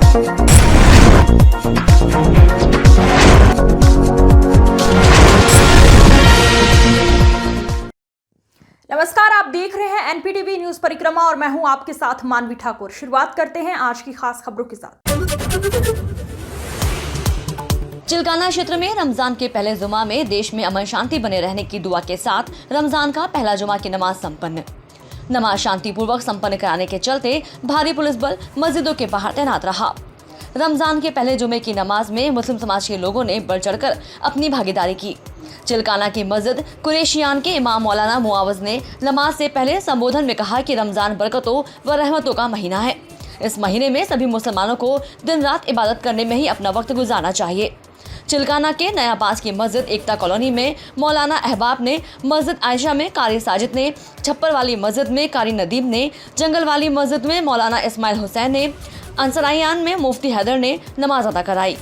नमस्कार, आप देख रहे हैं एनपीटीवी न्यूज परिक्रमा और मैं हूं आपके साथ मानवी ठाकुर। शुरुआत करते हैं आज की खास खबरों के साथ। चिलकाना क्षेत्र में रमजान के पहले जुमा में देश में अमन शांति बने रहने की दुआ के साथ रमजान का पहला जुमा की नमाज संपन्न। नमाज शांतिपूर्वक संपन्न कराने के चलते भारी पुलिस बल मस्जिदों के बाहर तैनात रहा। रमजान के पहले जुमे की नमाज में मुस्लिम समाज के लोगों ने बढ़ चढ़कर अपनी भागीदारी की। चिलकाना की मस्जिद कुरैशियान के इमाम मौलाना मुआवज ने नमाज से पहले संबोधन में कहा कि रमजान बरकतों व रहमतों का महीना है। इस महीने में सभी मुसलमानों को दिन रात इबादत करने में ही अपना वक्त गुजारना चाहिए। चिलकाना के नयाबाज की मस्जिद एकता कॉलोनी में मौलाना अहबाब ने, मस्जिद आयशा में कारी साजिद ने, छप्पर वाली मस्जिद में कारी नदीम ने, जंगल वाली मस्जिद में मौलाना इस्माइल हुसैन ने, अंसरायान में मुफ्ती हैदर ने नमाज अदा कराई।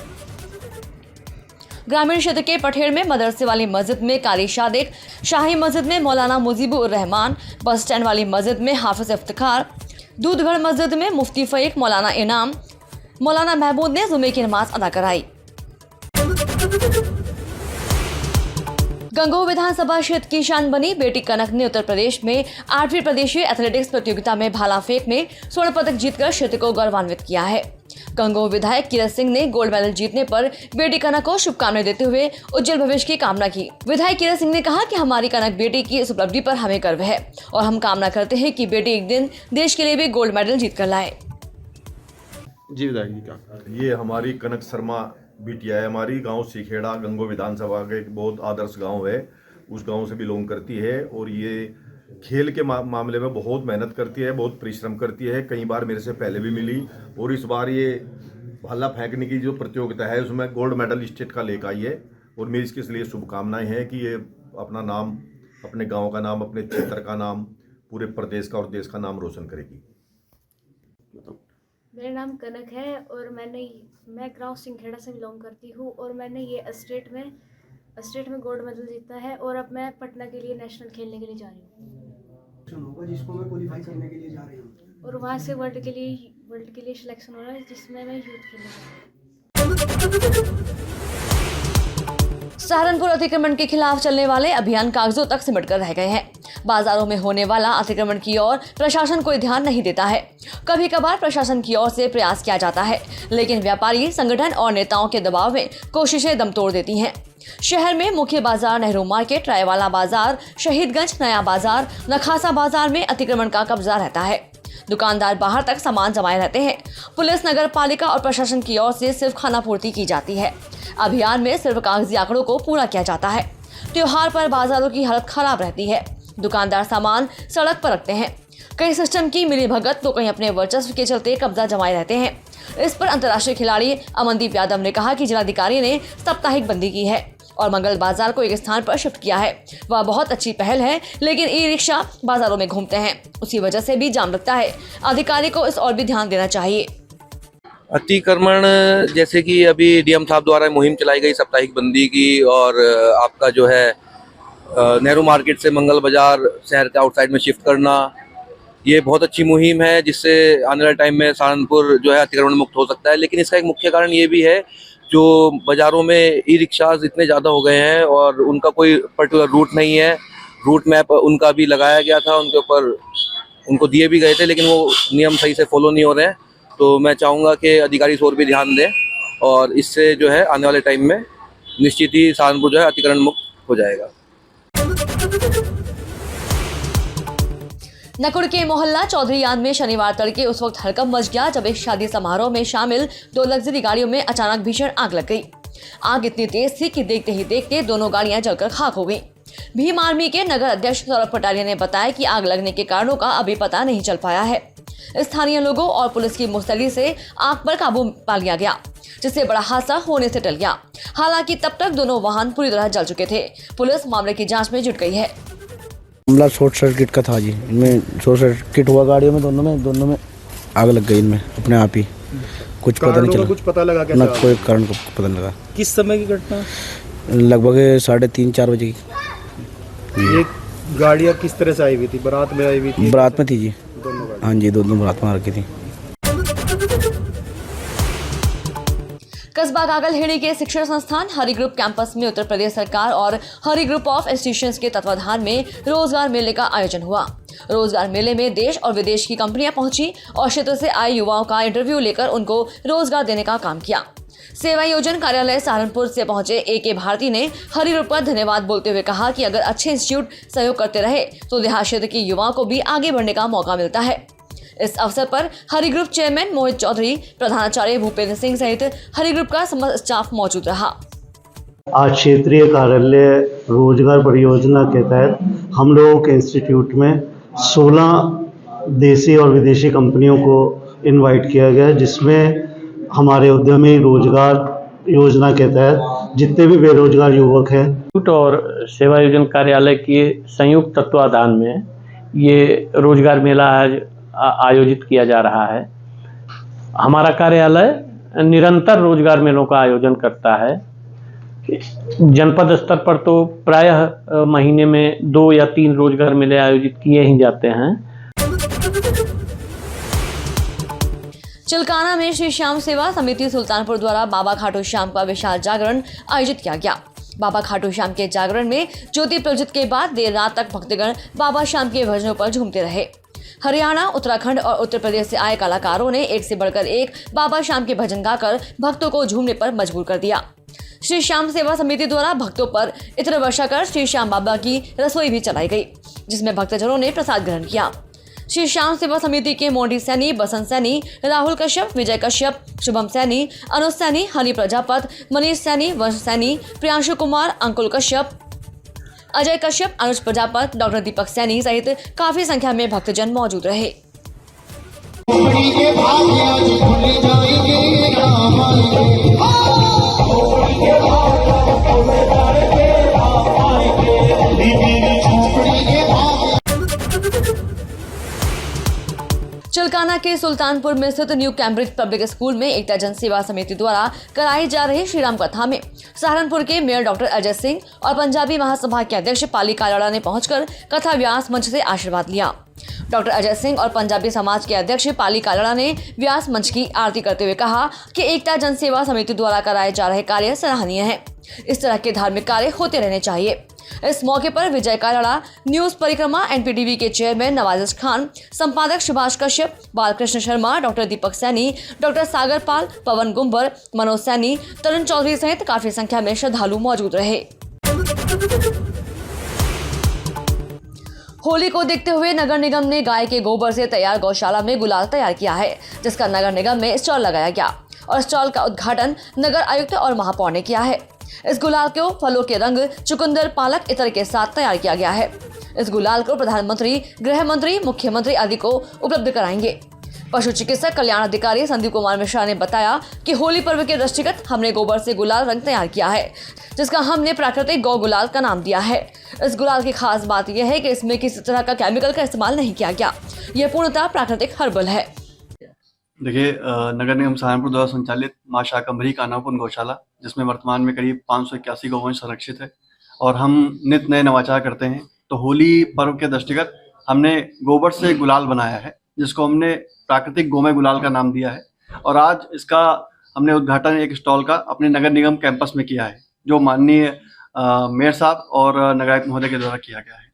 ग्रामीण क्षेत्र के पठेड़ में मदरसे वाली मस्जिद में कारी शादिक, शाही मस्जिद में मौलाना मुजीबुर रहमान, बस स्टैंड वाली मस्जिद में हाफिज इफ्तिखार, दूधगढ़ मस्जिद में मुफ्ती फईक मौलाना इनाम, मौलाना महमूद ने जुमे की नमाज अदा कराई। गंगोह विधानसभा क्षेत्र की शान बनी बेटी कनक ने उत्तर प्रदेश में 8वीं प्रदेशीय एथलेटिक्स प्रतियोगिता में भाला फेंक में स्वर्ण पदक जीतकर क्षेत्र को गौरवान्वित किया है। गंगोह विधायक किरत सिंह ने गोल्ड मेडल जीतने पर बेटी कनक को शुभकामनाएं देते हुए उज्जवल भविष्य की कामना की। विधायक किरत सिंह ने कहा कि हमारी कनक बेटी की इस उपलब्धि पर हमें गर्व है और हम कामना करते हैं कि बेटी एक दिन देश के लिए भी गोल्ड मेडल जीत कर लाए। जी विधायक जी, क्या ये हमारी कनक शर्मा बिटिया है। हमारी गांव सीखेड़ा गंगोह विधानसभा का एक बहुत आदर्श गांव है, उस गांव से बिलोंग करती है और ये खेल के मामले में बहुत मेहनत करती है, बहुत परिश्रम करती है। कई बार मेरे से पहले भी मिली और इस बार ये भाला फेंकने की जो प्रतियोगिता है उसमें गोल्ड मेडल स्टेट का लेकर आई है और मेरी इसके लिए शुभकामनाएं हैं कि ये अपना नाम, अपने गाँव का नाम, अपने क्षेत्र का नाम, पूरे प्रदेश का और देश का नाम रोशन करेगी। मेरा नाम कनक है और मैं गाँव सिंखेड़ा से बिलोंग करती हूँ और मैंने ये स्टेट में गोल्ड मेडल जीता है और अब मैं पटना के लिए नेशनल खेलने के लिए जा रही हूँ जिसको मैं क्वालीफाई करने के लिए जा रही हूँ और वहाँ से वर्ल्ड के लिए सिलेक्शन हो रहा है जिसमें मैं यूथ खेलने जा रही हूँ। सहारनपुर अतिक्रमण के खिलाफ चलने वाले अभियान कागजों तक सिमट कर रह गए हैं। बाजारों में होने वाला अतिक्रमण की ओर प्रशासन कोई ध्यान नहीं देता है। कभी कभार प्रशासन की ओर से प्रयास किया जाता है, लेकिन व्यापारी संगठन और नेताओं के दबाव में कोशिशें दम तोड़ देती हैं। शहर में मुख्य बाजार, नेहरू मार्केट, रायवाला बाजार, शहीदगंज, नया बाजार, नखासा बाजार में अतिक्रमण का कब्जा रहता है। दुकानदार बाहर तक सामान जमाए रहते हैं। पुलिस, नगर पालिका और प्रशासन की ओर से सिर्फ खानापूर्ति की जाती है। अभियान में सिर्फ कागजी आंकड़ों को पूरा किया जाता है। त्योहार पर बाजारों की हालत खराब रहती है। दुकानदार सामान सड़क पर रखते हैं। कई सिस्टम की मिलीभगत तो कहीं अपने वर्चस्व के चलते कब्जा जमाए रहते हैं। इस पर अंतर्राष्ट्रीय खिलाड़ी अमनदीप यादव ने कहा कि जिलाधिकारी ने साप्ताहिक बंदी की है और मंगल बाजार को एक स्थान पर शिफ्ट किया है। वह बहुत अच्छी पहल है, लेकिन ई रिक्शा बाजारों में घूमते हैं, उसी वजह से भी जाम लगता है। अधिकारी को इस और भी ध्यान देना चाहिए। अतिक्रमण जैसे कि अभी डीएम साहब द्वारा मुहिम चलाई गई साप्ताहिक बंदी की और आपका जो है नेहरू मार्केट से मंगल बाजार शहर के आउटसाइड में शिफ्ट करना, ये बहुत अच्छी मुहिम है जिससे आने वाले टाइम में सहारनपुर जो है अतिक्रमण मुक्त हो सकता है। लेकिन इसका एक मुख्य कारण ये भी है, जो बाज़ारों में ई रिक्शाज इतने ज़्यादा हो गए हैं और उनका कोई पर्टिकुलर रूट नहीं है। रूट मैप उनका भी लगाया गया था, उनके ऊपर उनको दिए भी गए थे, लेकिन वो नियम सही से फॉलो नहीं हो रहे हैं। तो मैं चाहूँगा कि अधिकारी इस ओर भी ध्यान दें और इससे जो है आने वाले टाइम में निश्चित ही सहारनपुर जो है अतिक्रमण मुक्त हो जाएगा। नकुड़ के मोहल्ला चौधरीयान में शनिवार तड़के उस वक्त हड़कंप मच गया जब एक शादी समारोह में शामिल 2 लग्जरी गाड़ियों में अचानक भीषण आग लग गई। आग इतनी तेज थी कि देखते ही देखते दोनों गाड़ियां जलकर खाक हो गईं। भीम आर्मी के नगर अध्यक्ष सौरभ पटालिया ने बताया कि आग लगने के कारणों का अभी पता नहीं चल पाया है। स्थानीय लोगों और पुलिस की मुस्तैदी से आग पर काबू पा लिया गया, जिससे बड़ा हादसा होने से टल गया। हालांकि तब तक दोनों वाहन पूरी तरह जल चुके थे। पुलिस मामले की जांच में जुट गई है। मामला शॉर्ट सर्किट का था जी। इनमें शॉर्ट सर्किट हुआ गाड़ियों में, दोनों में आग लग गई। इनमें अपने आप ही कुछ पता नहीं चला, कुछ पता लगा ना कोई कारण को पता नहीं लगा। किस समय की घटना? लगभग 3:30-4 बजे की। ये गाड़ियाँ किस तरह से आई हुई थी? बारात में आई हुई थी? बारात में थी जी। हाँ जी, दोनों बारात में आ रखी थी। कस्बा गागलहेड़ी के शिक्षण संस्थान हरि ग्रुप कैंपस में उत्तर प्रदेश सरकार और हरि ग्रुप ऑफ इंस्टीट्यूशंस के तत्वाधान में रोजगार मेले का आयोजन हुआ। रोजगार मेले में देश और विदेश की कंपनियां पहुंची और क्षेत्र से आए युवाओं का इंटरव्यू लेकर उनको रोजगार देने का काम किया। सेवा योजन कार्यालय सहारनपुर से पहुंचे AK भारती ने हरि ग्रुप पर धन्यवाद बोलते हुए कहा कि अगर अच्छे इंस्टीट्यूट सहयोग करते रहे तो देहात क्षेत्र के युवाओं को भी आगे बढ़ने का मौका मिलता है। इस अवसर पर हरि ग्रुप चेयरमैन मोहित चौधरी, प्रधानाचार्य भूपेंद्र सिंह सहित हरि ग्रुप का समस्त स्टाफ मौजूद रहा। आज क्षेत्रीय कार्यालय रोजगार परियोजना के तहत हम लोगों के इंस्टीट्यूट में 16 देशी और विदेशी कंपनियों को इनवाइट किया गया, जिसमें हमारे उद्यमी रोजगार योजना के तहत जितने भी बेरोजगार युवक हैं और सेवा योजन कार्यालय के संयुक्त तत्वाधान में ये रोजगार मेला आज आयोजित किया जा रहा है। हमारा कार्यालय निरंतर रोजगार मेलों का आयोजन करता है। जनपद स्तर पर तो प्रायः महीने में 2 या 3 रोजगार मेले आयोजित किए ही जाते हैं। चिलकाना में श्री श्याम सेवा समिति सुल्तानपुर द्वारा बाबा खाटू श्याम का विशाल जागरण आयोजित किया गया। बाबा खाटू श्याम के जागरण में ज्योति प्रज्वलित के बाद देर रात तक भक्तगण बाबा श्याम के भजनों पर झूमते रहे। हरियाणा, उत्तराखंड और उत्तर प्रदेश से आए कलाकारों ने एक से बढ़कर एक बाबा श्याम के भजन गाकर भक्तों को झूमने पर मजबूर कर दिया। श्री श्याम सेवा समिति द्वारा भक्तों पर इत्र वर्षा कर श्री श्याम बाबा की रसोई भी चलाई गई, जिसमें भक्तजनों ने प्रसाद ग्रहण किया। श्री श्याम सेवा समिति के मोंडी सैनी, बसंत सैनी, राहुल कश्यप, विजय कश्यप, शुभम सैनी, अनुज सैनी, हनी प्रजापत, मनीष सैनी, वंश सैनी, प्रियांशु कुमार, अंकुल कश्यप, अजय कश्यप, अनुज प्रजापत, डॉक्टर दीपक सैनी सहित काफी संख्या में भक्तजन मौजूद रहे। चिलकाना के सुल्तानपुर में स्थित न्यू कैम्ब्रिज पब्लिक स्कूल में एकता जन सेवा समिति द्वारा कराई जा रही श्रीराम कथा में सहारनपुर के मेयर डॉक्टर अजय सिंह और पंजाबी महासभा के अध्यक्ष पाली कालाड़ा ने पहुंचकर कथा व्यास मंच से आशीर्वाद लिया। डॉक्टर अजय सिंह और पंजाबी समाज के अध्यक्ष पाली कालाड़ा ने व्यास मंच की आरती करते हुए कहा कि एकता जन सेवा समिति द्वारा कराए जा रहे कार्य सराहनीय है। इस तरह के धार्मिक कार्य होते रहने चाहिए। इस मौके पर विजय कालाड़ा, न्यूज परिक्रमा NPTV के चेयरमैन नवाजिश खान, संपादक सुभाष कश्यप, बालकृष्ण शर्मा, डॉक्टर दीपक सैनी, डॉक्टर सागर पाल, पवन गुंबर, मनोज सैनी, तरुण चौधरी सहित काफी संख्या में श्रद्धालु मौजूद रहे। होली को देखते हुए नगर निगम ने गाय के गोबर से तैयार गौशाला में गुलाल तैयार किया है, जिसका नगर निगम में स्टॉल लगाया गया और स्टॉल का उद्घाटन नगर आयुक्त और महापौर ने किया है। इस गुलाल को फलों के रंग, चुकंदर, पालक इत्र के साथ तैयार किया गया है। इस गुलाल को प्रधानमंत्री, गृह मंत्री, मुख्यमंत्री आदि को उपलब्ध कराएंगे। पशु चिकित्सक कल्याण अधिकारी संदीप कुमार मिश्रा ने बताया कि होली पर्व के दृष्टिगत हमने गोबर से गुलाल रंग तैयार किया है, जिसका हमने प्राकृतिक गौ गुलाल का नाम दिया है। इस गुलाल की खास बात यह है कि इसमें किसी तरह का केमिकल का इस्तेमाल नहीं किया गया। यह पूर्णतः प्राकृतिक हर्बल है। देखिए, नगर निगम सहारनपुर द्वारा संचालित मां शाकंभरी कानापुन गौशाला, जिसमें वर्तमान में करीब 581 गौवंश संरक्षित है और हम नित्य नए नवाचार करते हैं। तो होली पर्व के दृष्टिगत हमने गोबर से गुलाल बनाया है, जिसको हमने प्राकृतिक गोमय गुलाल का नाम दिया है। और आज इसका हमने उद्घाटन एक स्टॉल का अपने नगर निगम कैंपस में किया है, जो माननीय मेयर साहब और नगरायुक्त महोदय के द्वारा किया गया है।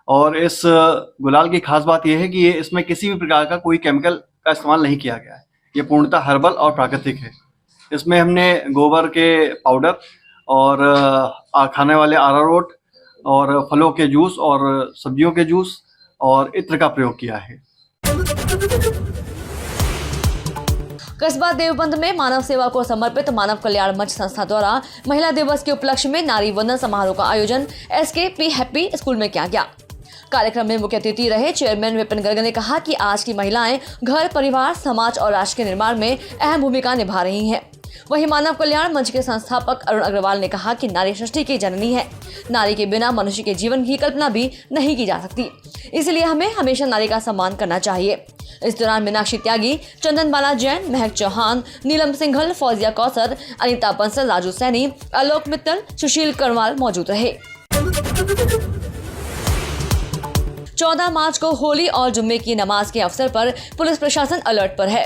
और इस गुलाल की खास बात यह है कि ये इसमें किसी भी प्रकार का कोई केमिकल का इस्तेमाल नहीं किया गया है। ये पूर्णतः हर्बल और प्राकृतिक है। इसमें हमने गोबर के पाउडर और खाने वाले अरारोट और फलों के जूस और सब्जियों के जूस और इत्र का प्रयोग किया है। कस्बा देवबंद में मानव सेवा को समर्पित मानव कल्याण मंच संस्था द्वारा महिला दिवस के उपलक्ष्य में नारी वंदन समारोह का आयोजन SKP हैप्पी स्कूल में किया गया। कार्यक्रम में मुख्य अतिथि रहे चेयरमैन विपिन गर्ग ने कहा कि आज की महिलाएं घर, परिवार, समाज और राष्ट्र के निर्माण में अहम भूमिका निभा रही हैं। वहीं मानव कल्याण मंच के संस्थापक अरुण अग्रवाल ने कहा कि नारी सृष्टि की जननी है। नारी के बिना मनुष्य के जीवन की कल्पना भी नहीं की जा सकती, इसलिए हमें हमेशा नारी का सम्मान करना चाहिए। इस दौरान मीनाक्षी त्यागी, चंदन बाला जैन, महक चौहान, नीलम सिंघल, फौजिया कौसर, अनिता बंसल, राजू सैनी, आलोक मित्तल, सुशील करवाल मौजूद रहे। 14 मार्च को होली और जुम्मे की नमाज के अवसर पर पुलिस प्रशासन अलर्ट पर है।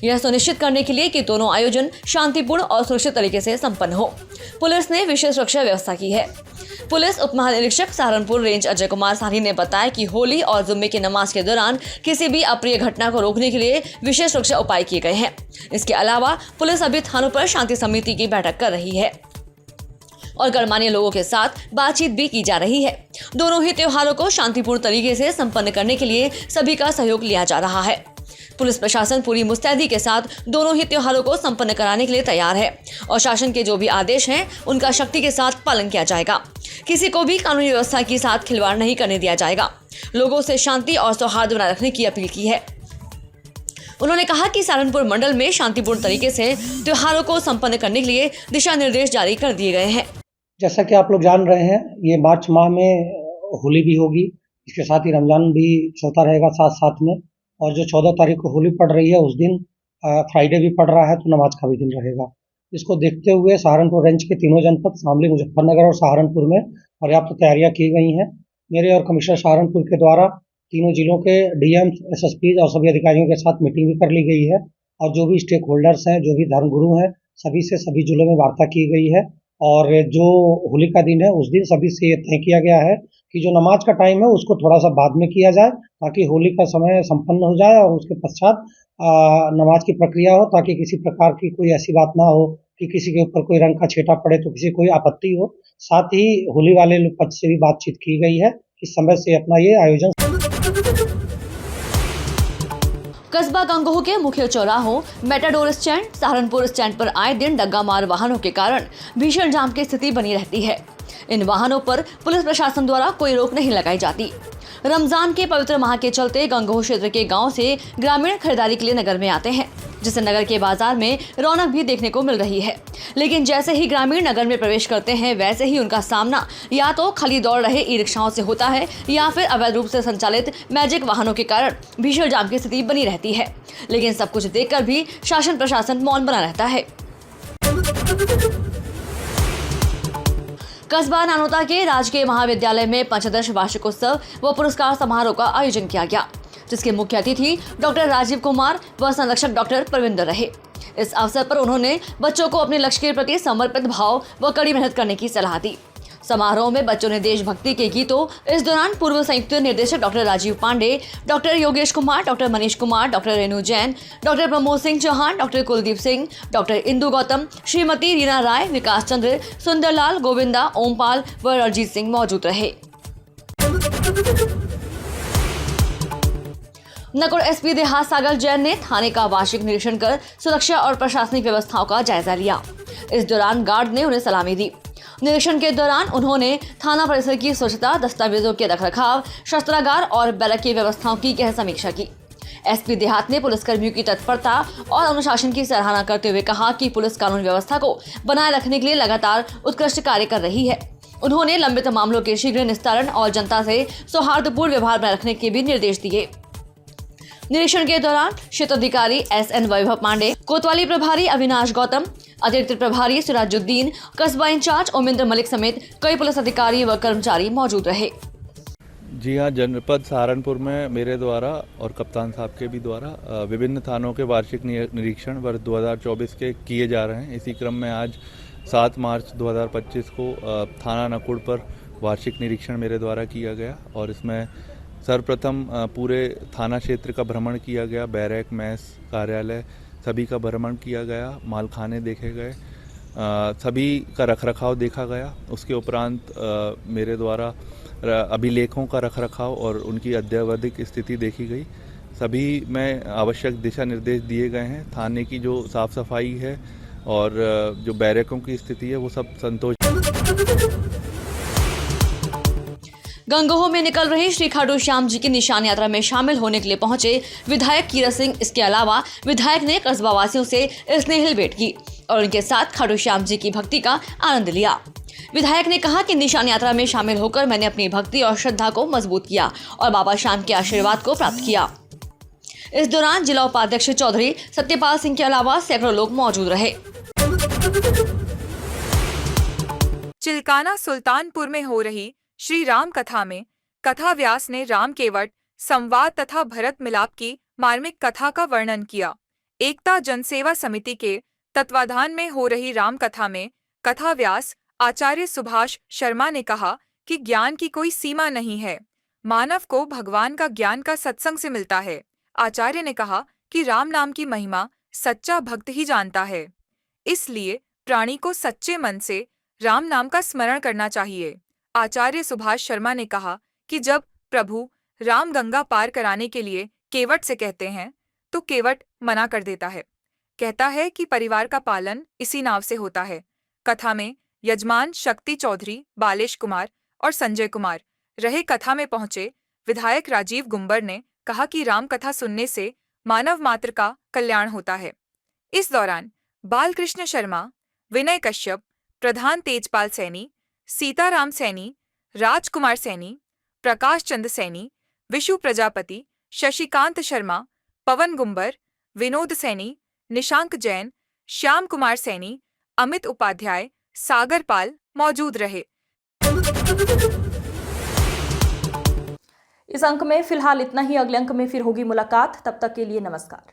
यह सुनिश्चित करने के लिए कि दोनों आयोजन शांतिपूर्ण और सुरक्षित तरीके से संपन्न हो, पुलिस ने विशेष सुरक्षा व्यवस्था की है। पुलिस उप महानिरीक्षक सहारनपुर रेंज अजय कुमार साहनी ने बताया कि होली और जुम्मे की नमाज के दौरान किसी भी अप्रिय घटना को रोकने के लिए विशेष सुरक्षा उपाय किए गए हैं। इसके अलावा पुलिस अभी थानों पर शांति समिति की बैठक कर रही है और गणमान्य लोगों के साथ बातचीत भी की जा रही है। दोनों ही त्योहारों को शांतिपूर्ण तरीके से संपन्न करने के लिए सभी का सहयोग लिया जा रहा है। पुलिस प्रशासन पूरी मुस्तैदी के साथ दोनों ही त्योहारों को संपन्न कराने के लिए तैयार है और शासन के जो भी आदेश हैं उनका शक्ति के साथ पालन किया जाएगा। किसी को भी कानूनी व्यवस्था के साथ खिलवाड़ नहीं करने दिया जाएगा। लोगों से शांति और सौहार्द बनाए रखने की अपील की है। उन्होंने कहा कि सहारनपुर मंडल में शांतिपूर्ण तरीके से त्योहारों को संपन्न करने के लिए दिशा निर्देश जारी कर दिए गए हैं। जैसा कि आप लोग जान रहे हैं, ये मार्च माह में होली भी होगी, इसके साथ ही रमजान भी चलता रहेगा साथ में, और जो 14 तारीख को होली पड़ रही है उस दिन फ्राइडे भी पड़ रहा है, तो नमाज का भी दिन रहेगा। इसको देखते हुए सहारनपुर रेंज के तीनों जनपद शामली, मुजफ्फरनगर और सहारनपुर में पर्याप्त तैयारियां की गई हैं। मेरे और कमिश्नर सहारनपुर के द्वारा तीनों जिलों के डीएम, एसएसपी और सभी अधिकारियों के साथ मीटिंग भी कर ली गई है और जो भी स्टेक होल्डर्स हैं, जो भी धर्मगुरु हैं, सभी से सभी जिलों में वार्ता की गई है। और जो होली का दिन है उस दिन सभी से ये तय किया गया है कि जो नमाज का टाइम है उसको थोड़ा सा बाद में किया जाए, ताकि होली का समय संपन्न हो जाए और उसके पश्चात नमाज की प्रक्रिया हो, ताकि किसी प्रकार की कोई ऐसी बात ना हो कि किसी के ऊपर कोई रंग का छींटा पड़े तो किसी कोई आपत्ति हो। साथ ही होली वाले पक्ष से भी बातचीत की गई है कि समय से अपना ये आयोजन। कस्बा गंगोह के मुख्य चौराहों, मेटाडोर स्टैंड, सहारनपुर स्टैंड पर आए दिन डग्गा मार वाहनों के कारण भीषण जाम की स्थिति बनी रहती है। इन वाहनों पर पुलिस प्रशासन द्वारा कोई रोक नहीं लगाई जाती। रमजान के पवित्र माह के चलते गंगोह क्षेत्र के गांव से ग्रामीण खरीदारी के लिए नगर में आते हैं, जिससे नगर के बाजार में रौनक भी देखने को मिल रही है। लेकिन जैसे ही ग्रामीण नगर में प्रवेश करते हैं वैसे ही उनका सामना या तो खाली दौड़ रहे ई रिक्शाओं से होता है या फिर अवैध रूप से संचालित मैजिक वाहनों के कारण भीषण जाम की स्थिति बनी रहती है। लेकिन सब कुछ देखकर भी शासन प्रशासन मौन बना रहता है। कस्बा नानोता के राजकीय महाविद्यालय में पंचदश वार्षिकोत्सव व पुरस्कार समारोह का आयोजन किया गया, जिसके मुख्य अतिथि डॉक्टर राजीव कुमार व संरक्षक डॉक्टर परविंदर रहे। इस अवसर पर उन्होंने बच्चों को अपने लक्ष्य के प्रति समर्पित भाव व कड़ी मेहनत करने की सलाह दी। समारोह में बच्चों ने देशभक्ति के गीतों, इस दौरान पूर्व संयुक्त निर्देशक doctor Rajeev Pandey, doctor Yogesh Kumar, doctor Manish Kumar, doctor Renu Jain, doctor Pramod Singh Chauhan, doctor Kuldeep Singh, doctor Indu Gautam, Shrimati Reena Rai, Vikas Chandra, Sundarlal, Govinda, Ompal व रणजीत सिंह मौजूद रहे। नकुल एसपी देहात सागर जैन ने थाने का वार्षिक निरीक्षण कर सुरक्षा और प्रशासनिक व्यवस्थाओं का जायजा लिया। इस दौरान गार्ड ने उन्हें सलामी दी। निरीक्षण के दौरान उन्होंने थाना परिसर की स्वच्छता, दस्तावेजों के रखरखाव, शस्त्रागार और बैरक की व्यवस्थाओं की गहन समीक्षा की। एसपी देहात ने पुलिसकर्मियों की तत्परता और अनुशासन की सराहना करते हुए कहा कि पुलिस कानून व्यवस्था को बनाए रखने के लिए लगातार उत्कृष्ट कार्य कर रही है। उन्होंने लंबित मामलों के शीघ्र निस्तारण और जनता से सौहार्दपूर्ण व्यवहार बनाए रखने के भी निर्देश दिए। निरीक्षण के दौरान क्षेत्राधिकारी एसएन वैभव पांडे, कोतवाली प्रभारी अविनाश गौतम, अतिरिक्त प्रभारी सिराजुद्दीन, कस्बा इंचार्ज ओमेंद्र मलिक समेत कई पुलिस अधिकारी व कर्मचारी मौजूद रहे। जी हाँ, जनपद सहारनपुर में मेरे द्वारा और कप्तान साहब के भी द्वारा विभिन्न थानों के वार्षिक निरीक्षण वर्ष 2024 के किए जा रहे हैं। इसी क्रम में आज 7 मार्च 2025 को थाना नकुड़ पर वार्षिक निरीक्षण मेरे द्वारा किया गया और इसमें सर्वप्रथम पूरे थाना क्षेत्र का भ्रमण किया गया, बैरक, मैस, कार्यालय सभी का भ्रमण किया गया, मालखाने देखे गए, सभी का रखरखाव देखा गया। उसके उपरांत मेरे द्वारा अभिलेखों का रखरखाव और उनकी अद्यावधिक स्थिति देखी गई। सभी में आवश्यक दिशा निर्देश दिए गए हैं। थाने की जो साफ सफाई है और जो बैरकों की स्थिति है वो सब संतोष। गंगोह में निकल रही श्री खाटू श्याम जी की निशान यात्रा में शामिल होने के लिए पहुंचे विधायक कीरत सिंह। इसके अलावा विधायक ने कस्बा वासियों से स्नेहिल भेंट की और उनके साथ खाटू श्याम जी की भक्ति का आनंद लिया। विधायक ने कहा कि निशान यात्रा में शामिल होकर मैंने अपनी भक्ति और श्रद्धा को मजबूत किया और बाबा श्याम के आशीर्वाद को प्राप्त किया। इस दौरान जिला उपाध्यक्ष चौधरी सत्यपाल सिंह के अलावा सैकड़ों लोग मौजूद रहे। चिल्काना सुल्तानपुर में हो रही श्री राम कथा में कथा व्यास ने राम केवट, संवाद तथा भरत मिलाप की मार्मिक कथा का वर्णन किया। एकता जनसेवा समिति के तत्वाधान में हो रही रामकथा में कथा व्यास आचार्य सुभाष शर्मा ने कहा कि ज्ञान की कोई सीमा नहीं है, मानव को भगवान का ज्ञान का सत्संग से मिलता है। आचार्य ने कहा कि राम नाम की महिमा सच्चा भक्त ही जानता है, इसलिए प्राणी को सच्चे मन से राम नाम का स्मरण करना चाहिए। आचार्य सुभाष शर्मा ने कहा कि जब प्रभु राम गंगा पार कराने के लिए केवट से कहते हैं तो केवट मना कर देता है, कहता है कि परिवार का पालन इसी नाव से होता है। कथा में यजमान शक्ति चौधरी, बालेश कुमार और संजय कुमार रहे। कथा में पहुंचे विधायक राजीव गुंबर ने कहा कि राम कथा सुनने से मानव मात्र का कल्याण होता है। इस दौरान बालकृष्ण शर्मा, विनय कश्यप, प्रधान तेजपाल सैनी, सीताराम सैनी, राजकुमार सैनी, प्रकाश चंद सैनी, विशु प्रजापति, शशिकांत शर्मा, पवन गुंबर, विनोद सैनी, निशांक जैन, श्याम कुमार सैनी, अमित उपाध्याय, सागर पाल मौजूद रहे। इस अंक में फिलहाल इतना ही। अगले अंक में फिर होगी मुलाकात। तब तक के लिए नमस्कार।